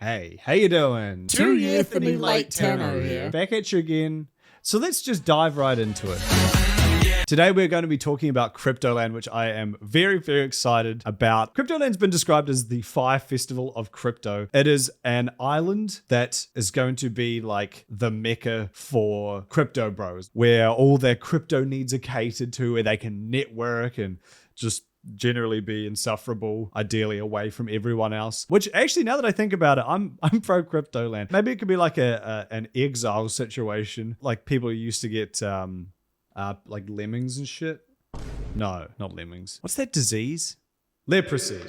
Hey, how you doing? 2 years for me late turner here. Back at you again. So let's just dive right into it. Today we're going to be talking about Cryptoland, which I am very, very excited about. Cryptoland's been described as the Fire Festival of crypto. It is an island that is going to be like the mecca for crypto bros, where all their crypto needs are catered to, where they can network and just generally be insufferable, ideally away from everyone else. Which actually, now that I think about it, I'm pro Cryptoland. Maybe it could be like an exile situation, like people used to get like lemmings and shit. No, not lemmings. What's that disease? Leprosy.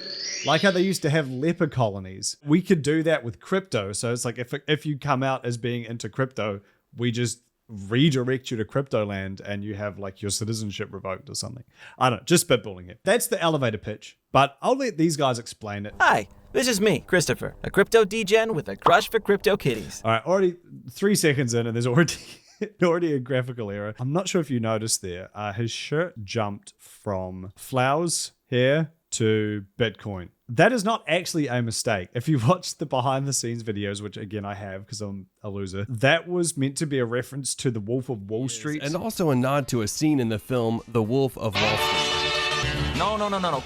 Like how they used to have leper colonies. We could do that with crypto. So it's like if you come out as being into crypto, we just redirect you to Cryptoland and you have like your citizenship revoked or something. I don't know, just spitballing it. That's the elevator pitch, but I'll let these guys explain it. Hi, this is me, Christopher, a crypto degen with a crush for crypto kitties. All right, already 3 seconds in and there's already a graphical error. I'm not sure if you noticed there. His shirt jumped from flowers hair to Bitcoin. That is not actually a mistake. If you watch the behind the scenes videos, which again I have because I'm a loser, that was meant to be a reference to the Wolf of Wall Street. And also a nod to a scene in the film The Wolf of Wall Street. No.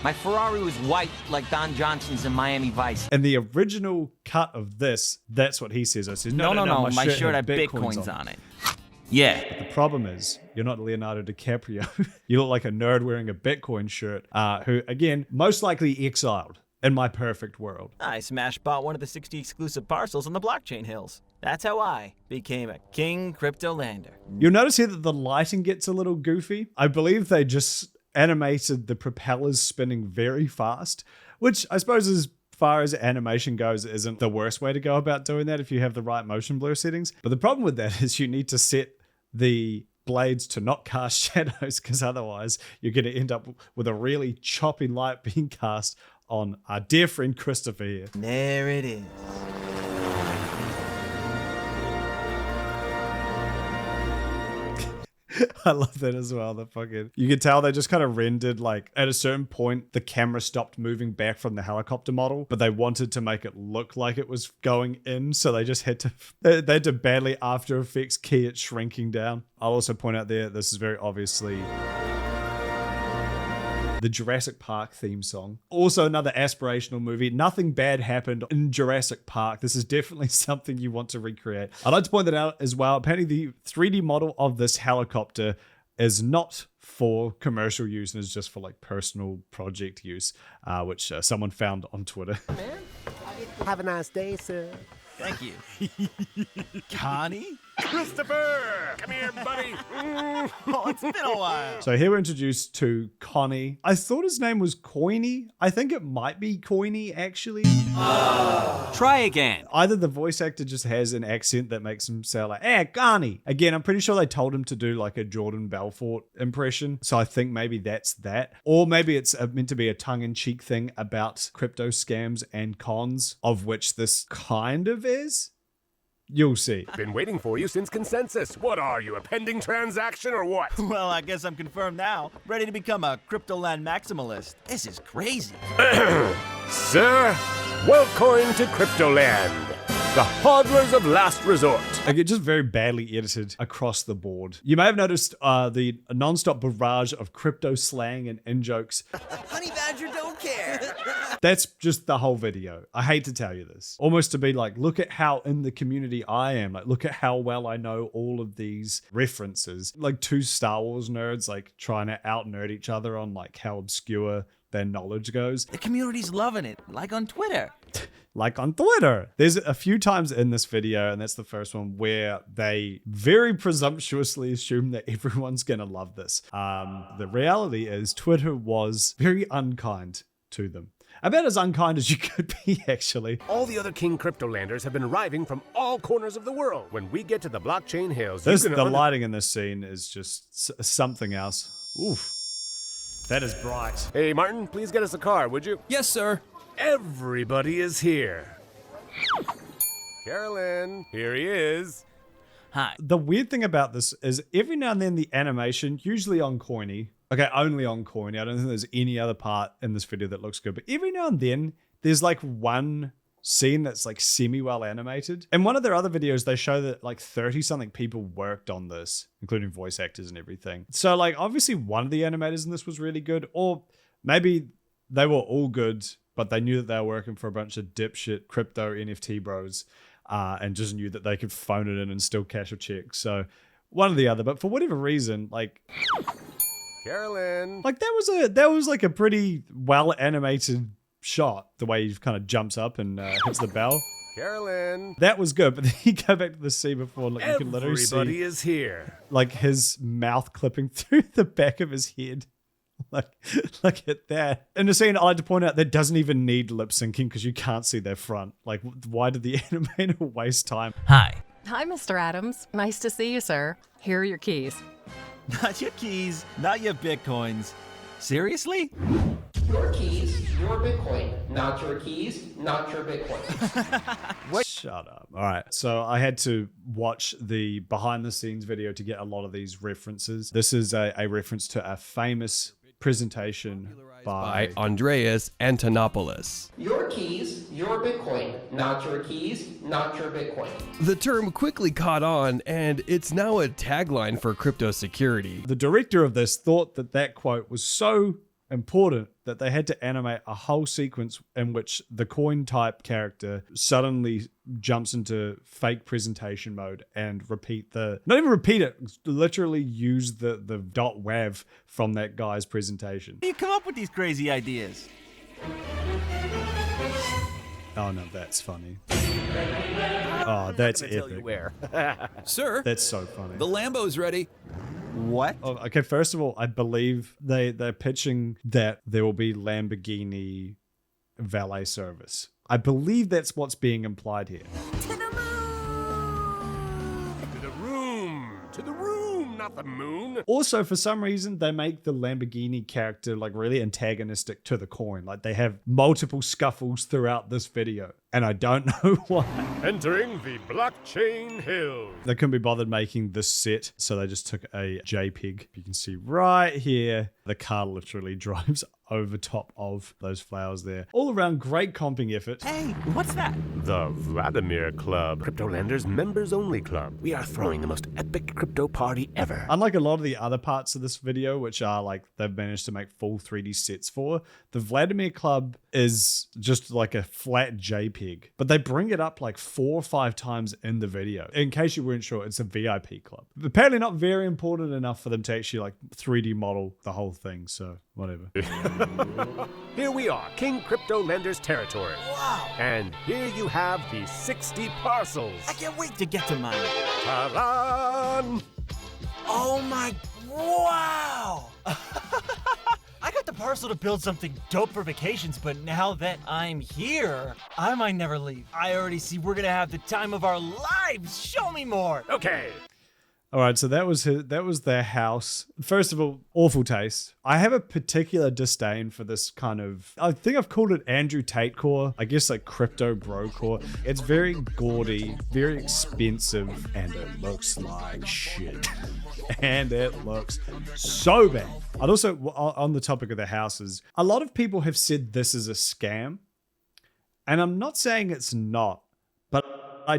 My Ferrari was white like Don Johnson's in Miami Vice. In the original cut of this, that's what he says. I says, no, my shirt had Bitcoins on it. Yeah. But the problem is, you're not Leonardo DiCaprio. You look like a nerd wearing a Bitcoin shirt, who, again, most likely exiled in my perfect world. I smash bought one of the 60 exclusive parcels on the blockchain hills. That's how I became a king Cryptolander. You'll notice here that the lighting gets a little goofy. I believe they just animated the propellers spinning very fast, which I suppose is far as animation goes isn't the worst way to go about doing that if you have the right motion blur settings. But the problem with that is you need to set the blades to not cast shadows, because otherwise you're going to end up with a really choppy light being cast on our dear friend Christopher here. There it is. I love that as well. You can tell they just kind of rendered, like, at a certain point, the camera stopped moving back from the helicopter model, but they wanted to make it look like it was going in, so they just had to badly After Effects key it shrinking down. I'll also point out there, this is very obviously the Jurassic Park theme song. Also another aspirational movie. Nothing bad happened in Jurassic Park. This is definitely something you want to recreate. I'd like to point that out as well. Apparently the 3D model of this helicopter is not for commercial use and is just for like personal project use, which someone found on Twitter. Have a nice day, sir. Thank you. Connie? Christopher! Come here, buddy. Oh, it's been a while. So here we're introduced to Connie. I thought his name was Coiny. I think it might be Coiny, actually. Try again. Either the voice actor just has an accent that makes him sound like, Connie. Again, I'm pretty sure they told him to do like a Jordan Belfort impression. So I think maybe that's that. Or maybe it's meant to be a tongue-in-cheek thing about crypto scams and cons, of which this kind of is. You'll see. Been waiting for you since consensus. What are you, a pending transaction or what? Well, I guess I'm confirmed now. Ready to become a Cryptoland maximalist. This is crazy. Sir, well-coined to Cryptoland, the hodlers of last resort. Again, just very badly edited across the board. You may have noticed the non-stop barrage of crypto slang and in-jokes. Honey Badger don't care. That's just the whole video. I hate to tell you this. Almost to be like, look at how in the community I am. Like, look at how well I know all of these references. Like two Star Wars nerds, like trying to out-nerd each other on like how obscure their knowledge goes. The community's loving it, like on Twitter. Like on Twitter. There's a few times in this video, and that's the first one, where they very presumptuously assume that everyone's gonna love this. The reality is Twitter was very unkind to them. About as unkind as you could be, actually. All the other King Cryptolanders have been arriving from all corners of the world. When we get to the blockchain hills, The lighting in this scene is just something else. Oof. That is bright. Hey, Martin, please get us a car, would you? Yes, sir. Everybody is here. Carolyn, here he is. Hi. The weird thing about this is every now and then the animation, usually on Coiny, okay, only on Coiny, I don't think there's any other part in this video that looks good, but every now and then there's like one scene that's like semi-well animated. In one of their other videos, they show that like 30-something people worked on this, including voice actors and everything. So like obviously one of the animators in this was really good, or maybe they were all good, but they knew that they were working for a bunch of dipshit crypto NFT bros and just knew that they could phone it in and still cash a check. So one or the other, but for whatever reason, like Carolyn. like that was like a pretty well animated shot, the way he kind of jumps up and hits the bell. Carolyn. That was good, but then you go back to the scene before, like you can literally Everybody see is here. like his mouth clipping through the back of his head. Like, look at that. In the scene, I like to point out that doesn't even need lip syncing because you can't see their front. Like, why did the animator waste time? Hi. Hi, Mr. Adams. Nice to see you, sir. Here are your keys. Not your keys, not your bitcoins. Seriously? Your keys, your Bitcoin. Not your keys, not your Bitcoin. Shut up. All right. So I had to watch the behind the scenes video to get a lot of these references. This is a reference to a famous presentation By Andreas Antonopoulos. Your keys, your Bitcoin. Not your keys, not your Bitcoin. The term quickly caught on, and it's now a tagline for crypto security. The director of this thought that that quote was so important that they had to animate a whole sequence in which the coin type character suddenly jumps into fake presentation mode and not even repeat it, literally use the .wav from that guy's presentation. How do you come up with these crazy ideas? Oh no, that's funny. Oh, that's epic. Where? Sir, That's so funny. the Lambo's ready. What? Oh, okay, first of all, I believe they're pitching that there will be Lamborghini valet service. I believe that's what's being implied here. To the room, not the moon. Also, for some reason, they make the Lamborghini character like really antagonistic to the coin. Like they have multiple scuffles throughout this video, and I don't know why. Entering the blockchain hills. They couldn't be bothered making this set, so they just took a JPEG. You can see right here, the car literally drives over top of those flowers there. All around, great comping effort. Hey, what's that? The Vladimir Club. Cryptolanders members only club. We are throwing the most epic crypto party ever. Unlike a lot of the other parts of this video, which are like they've managed to make full 3D sets for, the Vladimir Club is just like a flat JPEG, but they bring it up like 4 or 5 times in the video. In case you weren't sure, it's a VIP club. Apparently not very important enough for them to actually like 3D model the whole thing, so whatever. Here we are, King Cryptolanders territory. Wow. And here you have the 60 parcels. I can't wait to get to mine. Ta-da! Oh my, wow! I got the parcel to build something dope for vacations, but now that I'm here, I might never leave. I already see we're gonna have the time of our lives. Show me more. Okay. All right, so that was their house. First of all, awful taste. I have a particular disdain for this kind of, I think I've called it Andrew Tate core. I guess like crypto bro core. It's very gaudy, very expensive, and it looks like shit. And it looks so bad. I'd also, on the topic of the houses, a lot of people have said this is a scam. And I'm not saying it's not, but I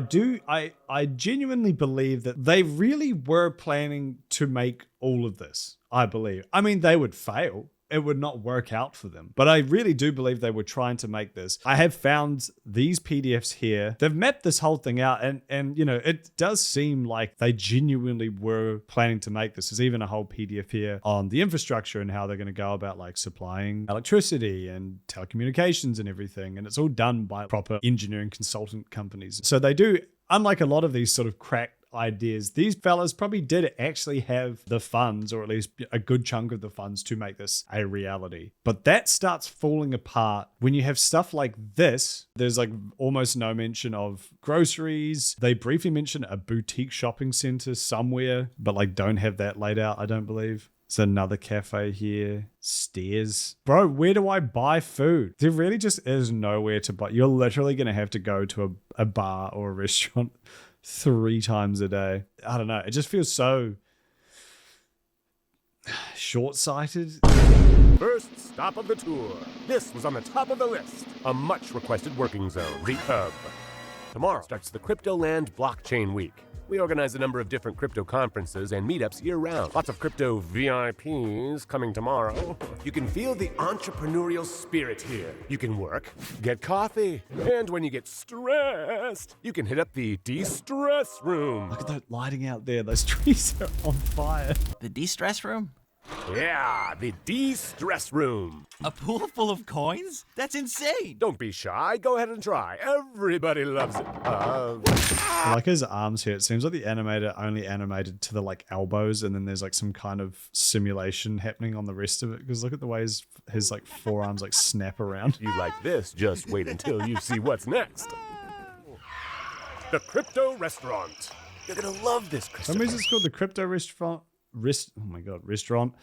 genuinely believe that they really were planning to make all of this, I believe. I mean, they would fail. It would not work out for them. But I really do believe they were trying to make this. I have found these PDFs here. They've mapped this whole thing out, and you know, it does seem like they genuinely were planning to make this. There's even a whole PDF here on the infrastructure and how they're going to go about like supplying electricity and telecommunications and everything. And it's all done by proper engineering consultant companies. So they do, unlike a lot of these sort of crack ideas, these fellas probably did actually have the funds, or at least a good chunk of the funds, to make this a reality. But that starts falling apart when you have stuff like this. There's like almost no mention of groceries. They briefly mention a boutique shopping center somewhere, but like don't have that laid out, I don't believe. There's another cafe here. Stairs. Bro, where do I buy food? There really just is nowhere to buy. You're literally going to have to go to a bar or a restaurant 3 times a day. I don't know. It just feels so short-sighted. First stop of the tour. This was on the top of the list. A much requested working zone, the Hub. Tomorrow starts the Cryptoland Blockchain Week. We organize a number of different crypto conferences and meetups year-round. Lots of crypto VIPs coming tomorrow. You can feel the entrepreneurial spirit here. You can work, get coffee, and when you get stressed, you can hit up the de-stress room. Look at that lighting out there. Those trees are on fire. The de-stress room? Yeah, the de-stress room. A pool full of coins? That's insane! Don't be shy. Go ahead and try. Everybody loves it. I like his arms here. It seems like the animator only animated to the like elbows, and then there's like some kind of simulation happening on the rest of it. Because look at the way his like forearms like snap around. You like this, just wait until you see what's next. The Crypto Restaurant. You're gonna love this, For Christopher. some reason it's called the Crypto Restaurant. Oh my god, restaurant.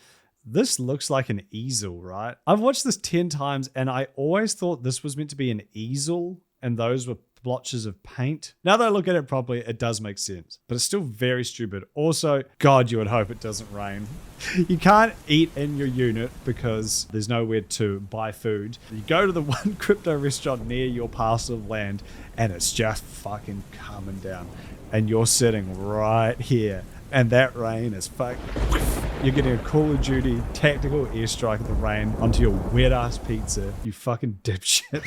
This looks like an easel, right? I've watched this 10 times and I always thought this was meant to be an easel and those were blotches of paint. Now that I look at it properly, it does make sense, but it's still very stupid. Also, God, you would hope it doesn't rain. You can't eat in your unit because there's nowhere to buy food. You go to the one crypto restaurant near your parcel of land and it's just fucking coming down and you're sitting right here. And that rain is fuck. You're getting a Call of Duty tactical airstrike of the rain onto your wet ass pizza. You fucking dipshit.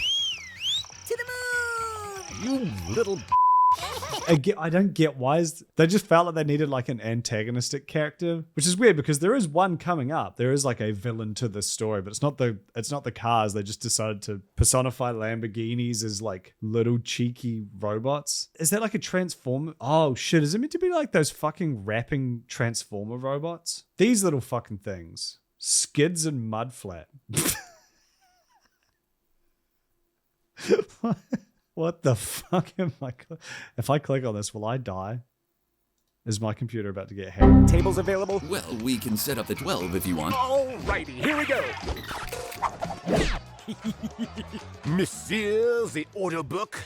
To the moon! You little. I don't get why they just felt like they needed like an antagonistic character, which is weird because there is one coming up. There is like a villain to this story, but it's not the cars. They just decided to personify Lamborghinis as like little cheeky robots. Is that like a transformer? Oh shit! Is it meant to be like those fucking rapping transformer robots? These little fucking things, skids and mudflat. What the fuck am I? If I click on this, will I die? Is my computer about to get hacked? Tables available? Well, we can set up the 12 if you want. Alrighty, here we go. Monsieur, the order book.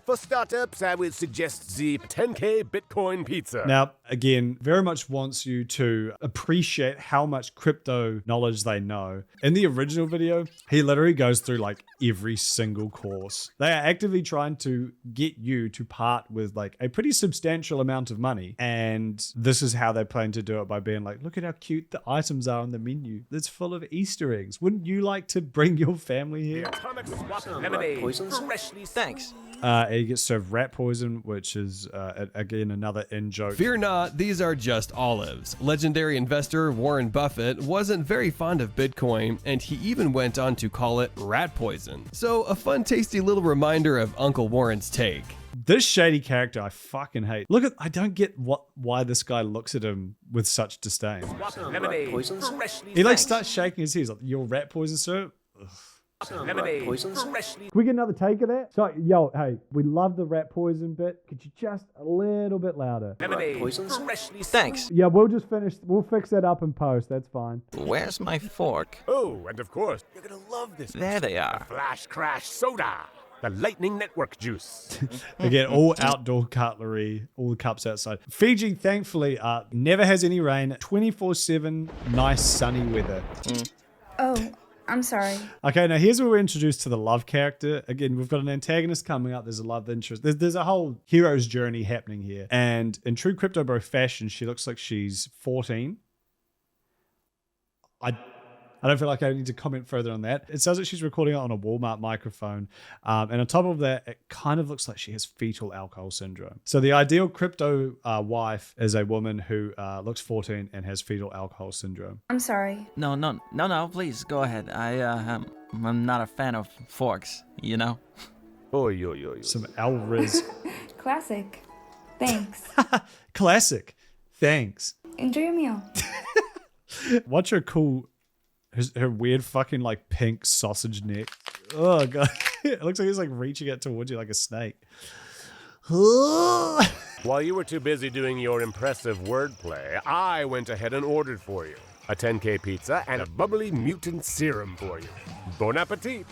For startups, I would suggest the 10K Bitcoin pizza. Now, again, very much wants you to appreciate how much crypto knowledge they know. In the original video, he literally goes through like every single course. They are actively trying to get you to part with like a pretty substantial amount of money. And this is how they plan to do it by being like, look at how cute the items are on the menu. It's full of Easter eggs. Wouldn't you like to bring your family here? Atomic swap lemonade. Freshly Thanks. He gets served rat poison, which is, again, another in-joke. Fear not, these are just olives. Legendary investor Warren Buffett wasn't very fond of Bitcoin, and he even went on to call it rat poison. So a fun, tasty little reminder of Uncle Warren's take. This shady character I fucking hate. I don't get why this guy looks at him with such disdain. lemonade. He like starts shaking his head. He's like, your rat poison, sir? Ugh. Lemonade. Freshly. Can we get another take of that? Sorry, yo, hey, we love the rat poison bit. Could you just a little bit louder? Lemonade. Freshly. Thanks. Yeah, we'll fix that up in post. That's fine. Where's my fork? Oh, and of course, you're gonna love this. There they are. Flash Crash Soda. The Lightning Network juice. Again, all outdoor cutlery, all the cups outside. Fiji, thankfully, never has any rain. 24/7, nice sunny weather. Oh, I'm sorry. Okay, now here's where we're introduced to the love character. Again, we've got an antagonist coming up. There's a love interest. There's a whole hero's journey happening here. And in true Crypto Bro fashion, she looks like she's 14. I don't feel like I need to comment further on that. It says that she's recording it on a Walmart microphone. And on top of that, it kind of looks like she has fetal alcohol syndrome. So the ideal crypto wife is a woman who looks 14 and has fetal alcohol syndrome. I'm sorry. No, please, go ahead. I'm not a fan of forks, you know? Oy, oy, oy. Some Alriz. Classic. Thanks. Classic. Thanks. Enjoy your meal. Watch her cool... Her weird fucking like pink sausage neck. Oh god. It looks like he's like reaching out towards you like a snake. While you were too busy doing your impressive wordplay, I went ahead and ordered for you a 10K pizza and a bubbly mutant serum for you. Bon appetit.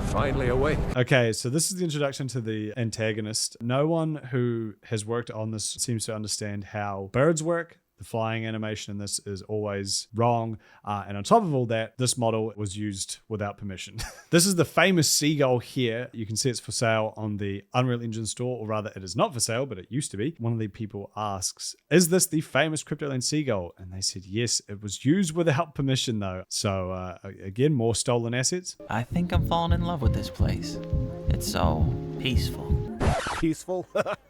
Finally awake. Okay, so this is the introduction to the antagonist. No one who has worked on this seems to understand how birds work. The flying animation in this is always wrong. And on top of all that, this model was used without permission. This is the famous seagull here. You can see it's for sale on the Unreal Engine store, or rather it is not for sale, but it used to be. One of the people asks, is this the famous Cryptoland seagull? And they said, yes, it was used without permission though. So again, more stolen assets. I think I'm falling in love with this place. It's so peaceful. Peaceful?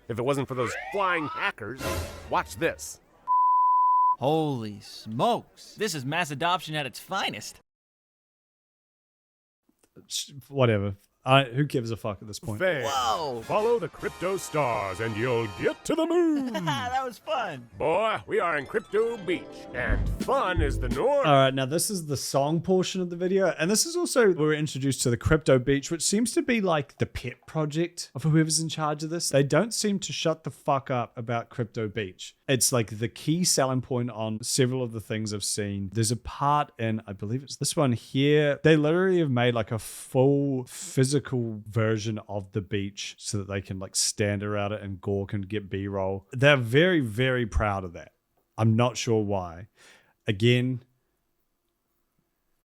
If it wasn't for those flying hackers. Watch this. Holy smokes. This is mass adoption at its finest. Whatever. Who gives a fuck at this point? Fans, Whoa! follow the crypto stars and you'll get to the moon. That was fun. Boy, we are in Crypto Beach, and fun is the norm. All right, now this is the song portion of the video, and this is also where we're introduced to the Crypto Beach, which seems to be like the pet project of whoever's in charge of this. They don't seem to shut the fuck up about Crypto Beach. It's like the key selling point on several of the things I've seen. There's a part in, I believe it's this one here. They literally have made like a full physical version of the beach so that they can like stand around it and Gore can get B-roll. They're very, very proud of that. I'm not sure why. Again,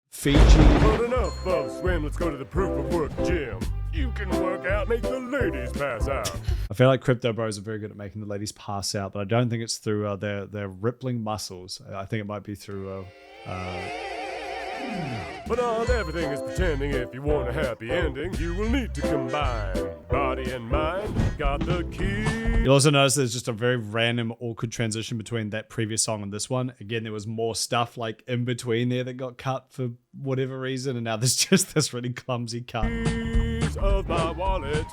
Fiji. But enough of swim, let's go to the proof of work gym. You can work out, make the ladies pass out. I feel like Crypto Bros are very good at making the ladies pass out, but I don't think it's through their rippling muscles. I think it might be through But not everything is pretending. If you want a happy ending, you will need to combine body and mind. Got the key. You'll also notice there's just a very random, awkward transition between that previous song and this one. Again, there was more stuff like in between there that got cut for whatever reason, and now there's just this really clumsy cut. Of my wallet,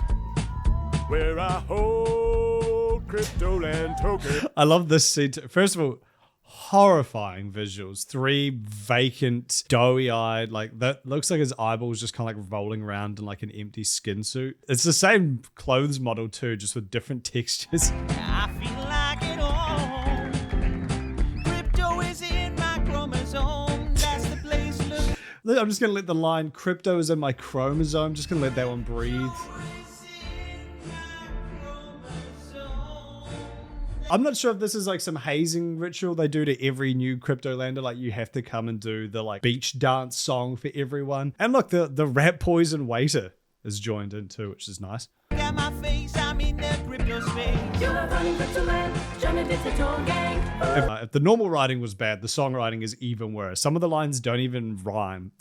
where I hold Cryptoland token. I love this scene too. First of all, horrifying visuals. 3 vacant, doughy-eyed, like that looks like his eyeballs just kind of like rolling around in like an empty skin suit. It's the same clothes model too, just with different textures. I feel like it all. Crypto is in my chromosome. That's the place to look. I'm just gonna let the line "crypto is in my chromosome." Just gonna let that one breathe. I'm not sure if this is like some hazing ritual they do to every new Cryptolander. Like you have to come and do the like beach dance song for everyone. And look, the rat poison waiter is joined in too, which is nice. Got my face, I'm in the crypto space. If the normal writing was bad, the songwriting is even worse. Some of the lines don't even rhyme.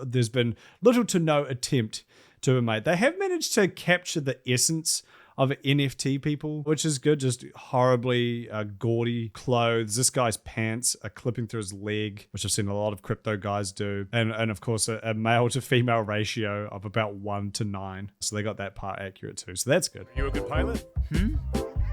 There's been little to no attempt to be made. They have managed to capture the essence of NFT people, which is good. Just horribly gaudy clothes. This guy's pants are clipping through his leg, which I've seen a lot of crypto guys do. And of course, a male to female ratio of about 1 to 9. So they got that part accurate too. So that's good. You a good pilot?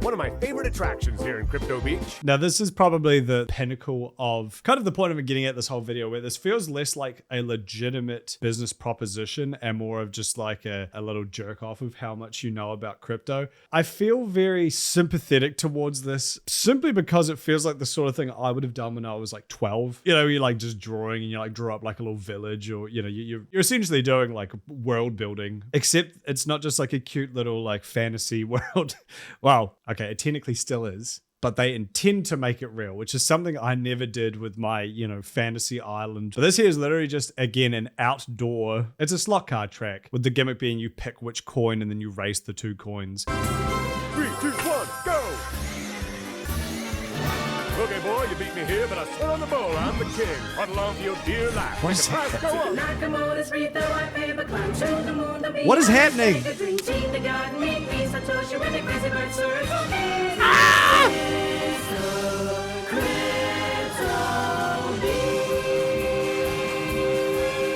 One of my favorite attractions here in Crypto Beach. Now, this is probably the pinnacle of kind of the point of getting at this whole video, where this feels less like a legitimate business proposition and more of just like a little jerk off of how much you know about crypto. I feel very sympathetic towards this simply because it feels like the sort of thing I would have done when I was like 12. You know, you're like just drawing and you like draw up like a little village, or, you know, you're essentially doing like world building, except it's not just like a cute little like fantasy world. Wow. Okay, it technically still is, but they intend to make it real, which is something I never did with my, you know, fantasy island. So this here is literally just, again, an outdoor, it's a slot car track, with the gimmick being you pick which coin and then you race the 2 coins. 3, 2, 1, go! Okay, boy, you beat me here, but I swear on the bull, I'm the king. Run along for your dear life. What is Make the price go up. What is happening?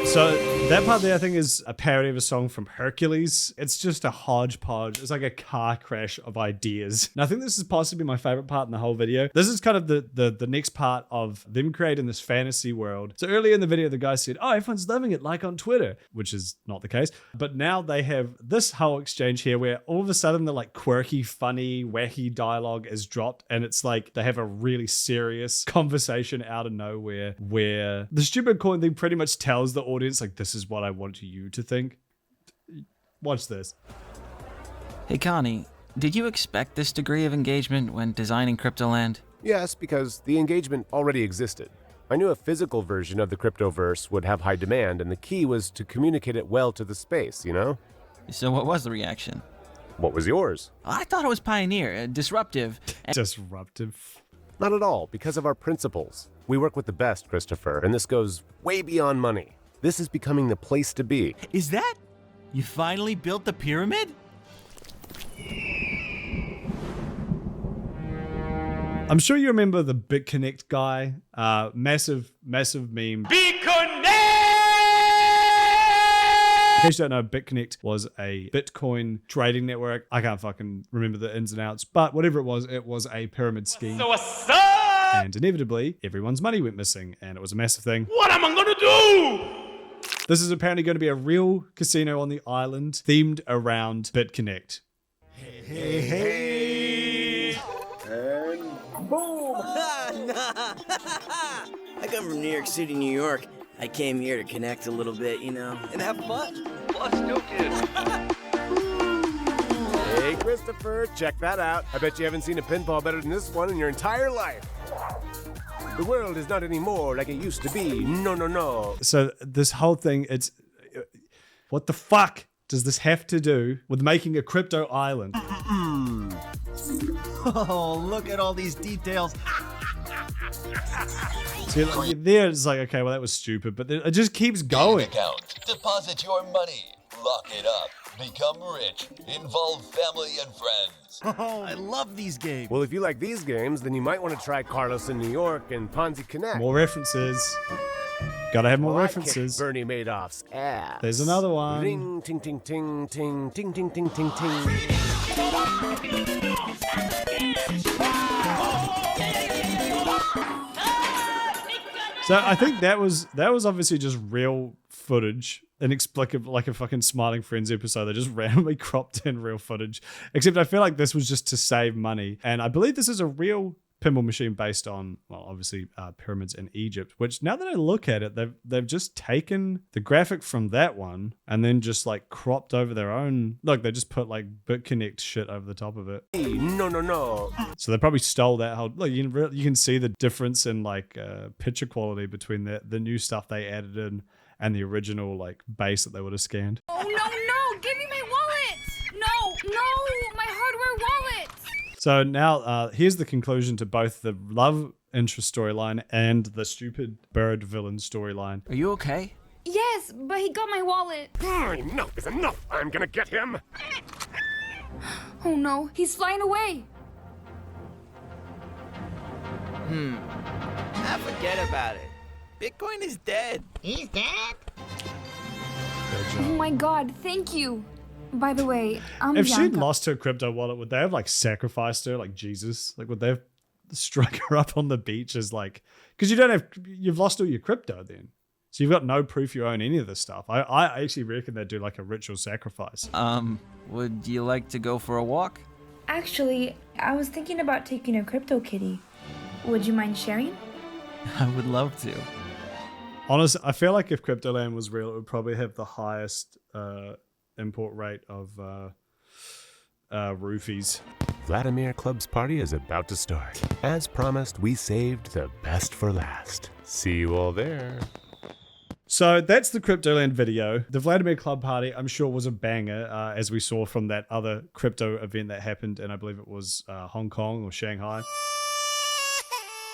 So that part there, I think, is a parody of a song from Hercules. It's just a hodgepodge. It's like a car crash of ideas. And I think this is possibly my favorite part in the whole video. This is kind of the next part of them creating this fantasy world. So earlier in the video, the guy said, oh, everyone's loving it, like on Twitter, which is not the case. But now they have this whole exchange here where all of a sudden the like quirky, funny, wacky dialogue is dropped. And it's like they have a really serious conversation out of nowhere where the stupid coin thing pretty much tells the audience, like, this is what I want you to think. Watch this. Hey Connie, did you expect this degree of engagement when designing Cryptoland? Yes, because the engagement already existed. I knew a physical version of the cryptoverse would have high demand, and the key was to communicate it well to the space, you know? So what was the reaction? What was yours? I thought it was pioneer, disruptive. Disruptive. Not at all, because of our principles. We work with the best, Christopher, and this goes way beyond money. This is becoming the place to be. Is that? You finally built the pyramid? I'm sure you remember the Bitconnect guy. Massive meme. Bitconnect! In case you don't know, Bitconnect was a Bitcoin trading network. I can't fucking remember the ins and outs, but whatever it was a pyramid scheme. So what's up? And inevitably, everyone's money went missing, and it was a massive thing. What am I gonna do? This is apparently going to be a real casino on the island themed around Bitconnect. Hey. And boom! I come from New York City, New York. I came here to connect a little bit, you know, and have fun. Plus, no kids. Hey, Christopher, check that out. I bet you haven't seen a pinball better than this one in your entire life. The world is not anymore like it used to be. No, no, no. So this whole thing, it's... What the fuck does this have to do with making a crypto island? Oh, look at all these details. So like, there it's like, okay, well that was stupid, but then it just keeps going. Account. Deposit your money. Lock it up. Become rich. Involve family and friends. Oh, I love these games. Well, if you like these games, then you might want to try Carlos in New York and Ponzi Connect. More references. Gotta have more Well, references. Bernie Madoff's ass. There's another one. Ring, ting, ting, ting, ting, ting, ting, ting, ting, ting. So I think that was obviously just real footage, inexplicable, like a fucking Smiling Friends episode. They just randomly cropped in real footage. Except I feel like this was just to save money, and I believe this is a real pinball machine based on, well, obviously pyramids in Egypt. Which now that I look at it, they've just taken the graphic from that one and then just like cropped over their own. Look, they just put like Bitconnect shit over the top of it. No, no, no. So they probably stole that whole. Look, you can see the difference in like picture quality between the new stuff they added in and the original like base that they would have scanned. Oh, no, give me my wallet! No, my hardware wallet! So now here's the conclusion to both the love interest storyline and the stupid bird villain storyline. Are you okay? Yes, but he got my wallet. Enough is enough. I'm gonna get him. Oh no, he's flying away. Forget about it. Bitcoin is dead. He's dead? Oh my god, thank you. By the way, I'm If she'd Bianca. lost her crypto wallet, would they have like sacrificed her like Jesus? Like would they have struck her up on the beach as like, because you've lost all your crypto then. So you've got no proof you own any of this stuff. I actually reckon they'd do like a ritual sacrifice. Would you like to go for a walk? Actually, I was thinking about taking a crypto kitty. Would you mind sharing? I would love to. Honestly, I feel like if Cryptoland was real, it would probably have the highest import rate of roofies. Vladimir Club's party is about to start. As promised, we saved the best for last. See you all there. So that's the Cryptoland video. The Vladimir Club party, I'm sure, was a banger, as we saw from that other crypto event that happened, and I believe it was Hong Kong or Shanghai.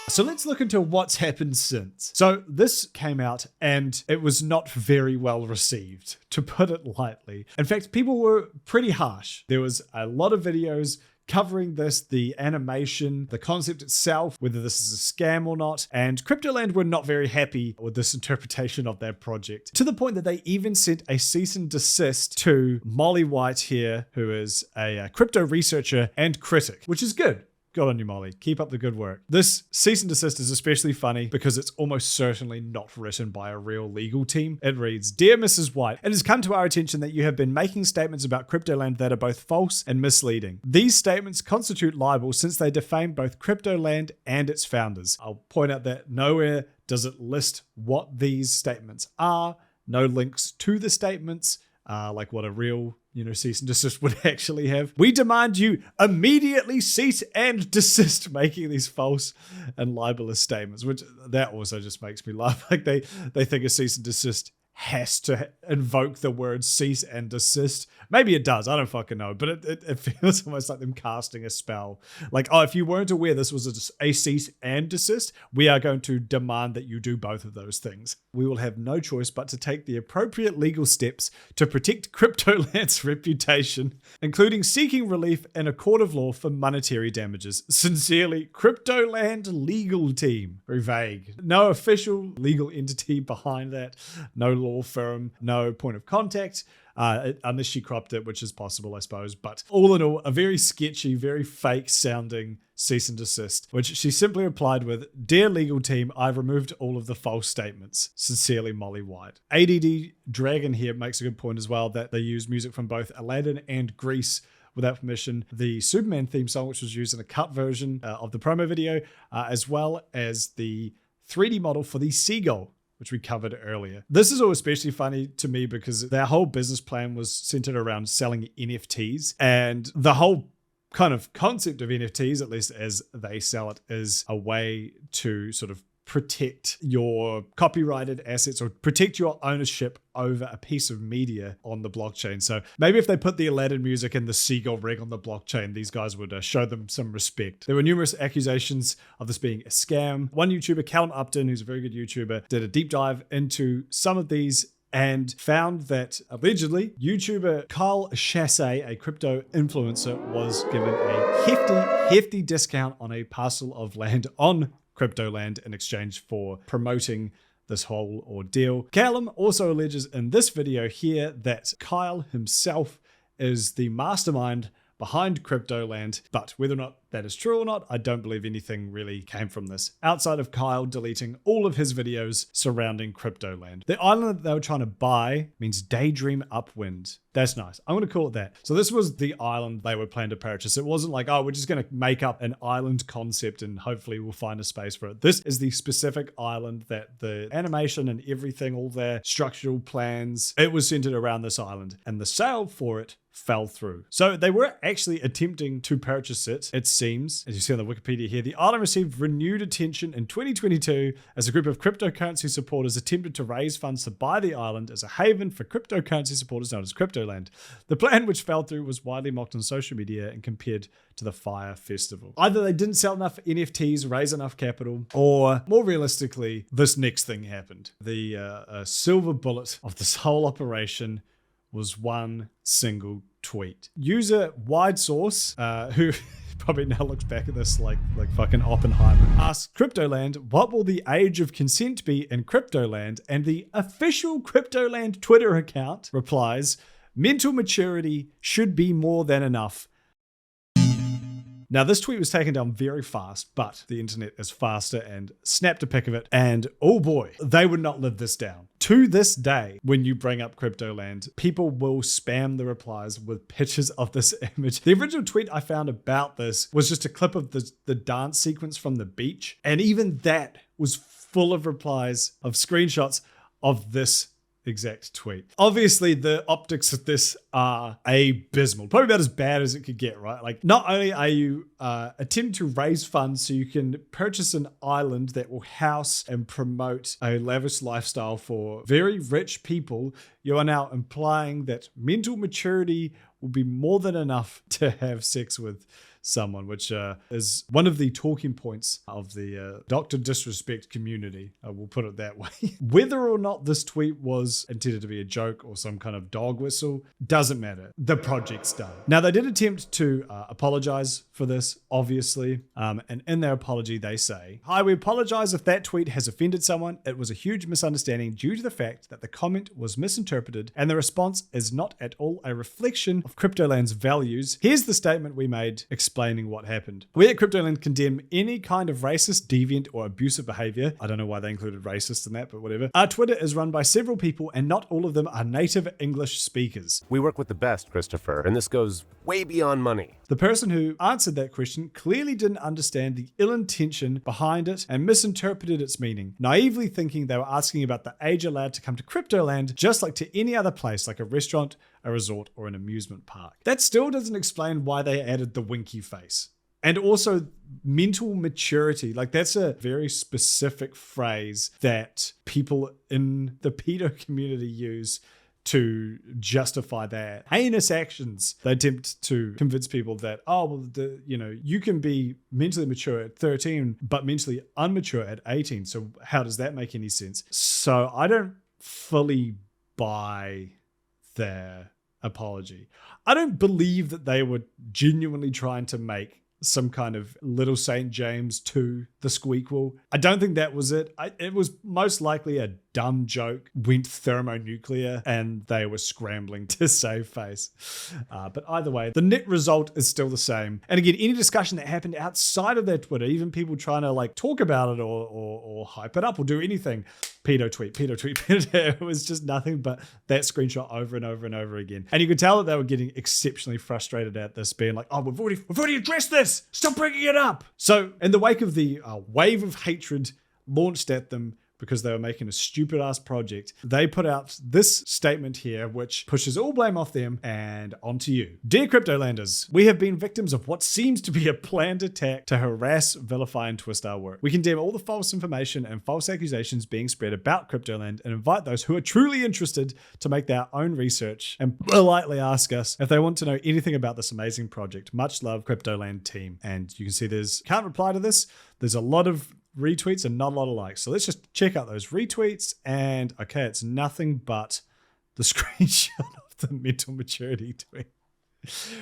So let's look into what's happened since. So this came out and it was not very well received, to put it lightly. In fact, people were pretty harsh. There was a lot of videos covering this, the animation, the concept itself, whether this is a scam or not, and Cryptoland were not very happy with this interpretation of their project, to the point that they even sent a cease and desist to Molly White here, who is a crypto researcher and critic, which is good. Good on you, Molly. Keep up the good work. This cease and desist is especially funny because it's almost certainly not written by a real legal team. It reads, "Dear Mrs. White, it has come to our attention that you have been making statements about Cryptoland that are both false and misleading. These statements constitute libel since they defame both Cryptoland and its founders." I'll point out that nowhere does it list what these statements are. No links to the statements, like what a real cease and desist would actually have. We demand you immediately cease and desist making these false and libelous statements, which that also just makes me laugh. Like they think a cease and desist has to invoke the word cease and desist. Maybe it does. I don't fucking know. But it feels almost like them casting a spell. Like, oh, if you weren't aware this was a cease and desist, we are going to demand that you do both of those things. We will have no choice but to take the appropriate legal steps to protect Cryptoland's reputation, including seeking relief in a court of law for monetary damages. Sincerely, Cryptoland legal team. Very vague. No official legal entity behind that. No law firm. No point of contact. Unless she cropped it, which is possible, I suppose. But all in all, a very sketchy, very fake sounding cease and desist, which she simply replied with, "Dear legal team, I've removed all of the false statements. Sincerely, Molly White." ADD Dragon here makes a good point as well, that they use music from both Aladdin and Grease without permission. The Superman theme song, which was used in a cut version of the promo video, as well as the 3D model for the seagull, which we covered earlier. This is all especially funny to me because their whole business plan was centered around selling NFTs, and the whole kind of concept of NFTs, at least as they sell it, is a way to sort of protect your copyrighted assets or protect your ownership over a piece of media on the blockchain. So maybe if they put the Aladdin music and the seagull rig on the blockchain, these guys would show them some respect. There were numerous accusations of this being a scam. One YouTuber, Callum Upton, who's a very good YouTuber, did a deep dive into some of these and found that allegedly YouTuber Kyle Chassé, a crypto influencer, was given a hefty discount on a parcel of land on Cryptoland in exchange for promoting this whole ordeal. Callum also alleges in this video here that Kyle himself is the mastermind behind Cryptoland, but whether or not that is true or not, I don't believe anything really came from this, outside of Kyle deleting all of his videos surrounding Cryptoland. The island that they were trying to buy means Daydream Upwind. That's nice. I'm going to call it that. So this was the island they were planning to purchase. It wasn't like, oh, we're just going to make up an island concept and hopefully we'll find a space for it. This is the specific island that the animation and everything, all their structural plans, it was centered around this island, and the sale for it fell through. So they were actually attempting to purchase it, it seems. As you see on the Wikipedia here, the island received renewed attention in 2022 as a group of cryptocurrency supporters attempted to raise funds to buy the island as a haven for cryptocurrency supporters known as Cryptoland. The plan, which fell through, was widely mocked on social media and compared to the Fire Festival. Either they didn't sell enough NFTs, raise enough capital, or more realistically, this next thing happened. The silver bullet of this whole operation was one single tweet. User Wide Source, who probably now looks back at this like fucking Oppenheimer, asks Cryptoland, what will the age of consent be in Cryptoland? And the official Cryptoland Twitter account replies, mental maturity should be more than enough. Now, this tweet was taken down very fast, but the internet is faster and snapped a pic of it. And oh boy, they would not live this down. To this day, when you bring up Cryptoland, people will spam the replies with pictures of this image. The original tweet I found about this was just a clip of the dance sequence from the beach. And even that was full of replies, of screenshots of this exact tweet. Obviously, the optics of this are abysmal. Probably about as bad as it could get, right? Like, not only are you attempting to raise funds so you can purchase an island that will house and promote a lavish lifestyle for very rich people, you are now implying that mental maturity will be more than enough to have sex with someone, which is one of the talking points of the Dr. Disrespect community. We'll put it that way. Whether or not this tweet was intended to be a joke or some kind of dog whistle, doesn't matter. The project's done. Now, they did attempt to apologize for this, obviously. And in their apology, they say, "Hi, we apologize if that tweet has offended someone. It was a huge misunderstanding due to the fact that the comment was misinterpreted and the response is not at all a reflection of Cryptoland's values. Here's the statement we made explaining what happened. We at Cryptoland condemn any kind of racist, deviant, or abusive behavior." I don't know why they included racist in that, but whatever. "Our Twitter is run by several people and not all of them are native English speakers." We work with the best, Christopher, and this goes way beyond money. The person who answered that question clearly didn't understand the ill intention behind it and misinterpreted its meaning, naively thinking they were asking about the age allowed to come to Cryptoland just like to any other place, like a restaurant, a resort, or an amusement park. That still doesn't explain why they added the winky face. And also mental maturity. Like, that's a very specific phrase that people in the pedo community use to justify their heinous actions. They attempt to convince people that, oh, well, you can be mentally mature at 13, but mentally immature at 18. So how does that make any sense? So I don't fully buy their apology. I don't believe that they were genuinely trying to make some kind of Little St. James to the Squeakquel. I don't think that was it. It was most likely a dumb joke, went thermonuclear, and they were scrambling to save face. But either way, the net result is still the same. And again, any discussion that happened outside of that Twitter, even people trying to like talk about it or hype it up or do anything, pedo tweet. It was just nothing but that screenshot over and over and over again. And you could tell that they were getting exceptionally frustrated at this, being like, oh, we've already addressed this. Stop bringing it up. So in the wake of the wave of hatred launched at them because they were making a stupid ass project, they put out this statement here, which pushes all blame off them and onto you. Dear Cryptolanders, we have been victims of what seems to be a planned attack to harass, vilify, and twist our work. We condemn all the false information and false accusations being spread about Cryptoland and invite those who are truly interested to make their own research and politely ask us if they want to know anything about this amazing project. Much love, Cryptoland team. And you can see can't reply to this. There's a lot of retweets and not a lot of likes. So let's just check out those retweets. And okay, it's nothing but the screenshot of the mental maturity tweet.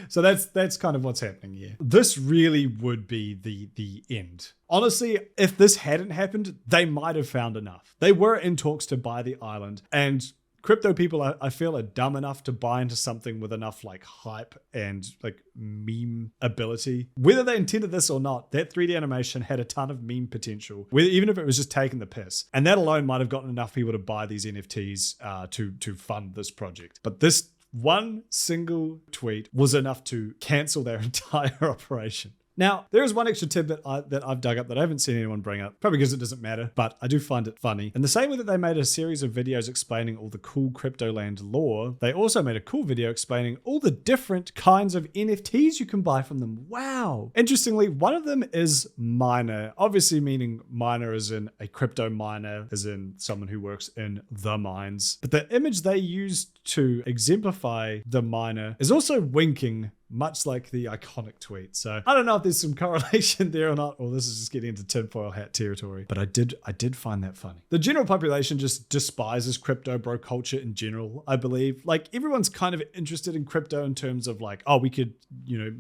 So that's kind of what's happening here. This really would be the end. Honestly, if this hadn't happened, they might have found enough. They were in talks to buy the island, and crypto people, I feel, are dumb enough to buy into something with enough like hype and like meme ability. Whether they intended this or not, that 3D animation had a ton of meme potential, even if it was just taking the piss. And that alone might have gotten enough people to buy these NFTs to fund this project. But this one single tweet was enough to cancel their entire operation. Now, there is one extra tidbit that I've dug up that I haven't seen anyone bring up, probably because it doesn't matter, but I do find it funny. In the same way that they made a series of videos explaining all the cool Cryptoland lore, they also made a cool video explaining all the different kinds of NFTs you can buy from them. Wow. Interestingly, one of them is miner, obviously meaning miner as in a crypto miner, as in someone who works in the mines. But the image they used to exemplify the miner is also winking, much like the iconic tweet. So I don't know if there's some correlation there or not, or this is just getting into tinfoil hat territory, but I did find that funny. The general population just despises crypto bro culture in general, I believe. Like, everyone's kind of interested in crypto in terms of like, oh, we could,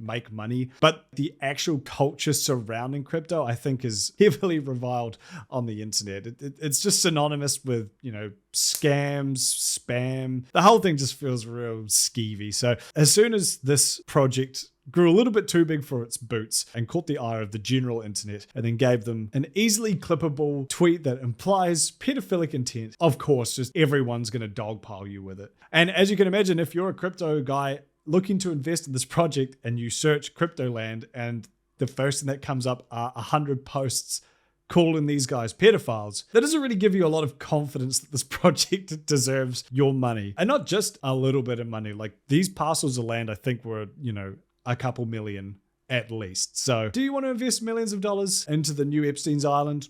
make money. But the actual culture surrounding crypto, I think, is heavily reviled on the internet. It's just synonymous with, scams, spam. The whole thing just feels real skeevy. So as soon as this project grew a little bit too big for its boots and caught the eye of the general internet and then gave them an easily clippable tweet that implies pedophilic intent, of course, just everyone's going to dogpile you with it. And as you can imagine, if you're a crypto guy looking to invest in this project and you search Cryptoland and the first thing that comes up are 100 posts calling these guys pedophiles, that doesn't really give you a lot of confidence that this project deserves your money. And not just a little bit of money. Like, these parcels of land, I think, were, a couple million at least. So do you want to invest millions of dollars into the new Epstein's Island?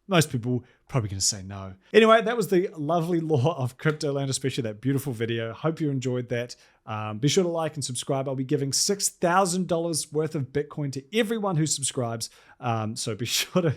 Most people probably going to say no. Anyway, that was the lovely lore of Cryptoland, especially that beautiful video. Hope you enjoyed that. Be sure to like and subscribe. I'll be giving $6,000 worth of Bitcoin to everyone who subscribes. So be sure to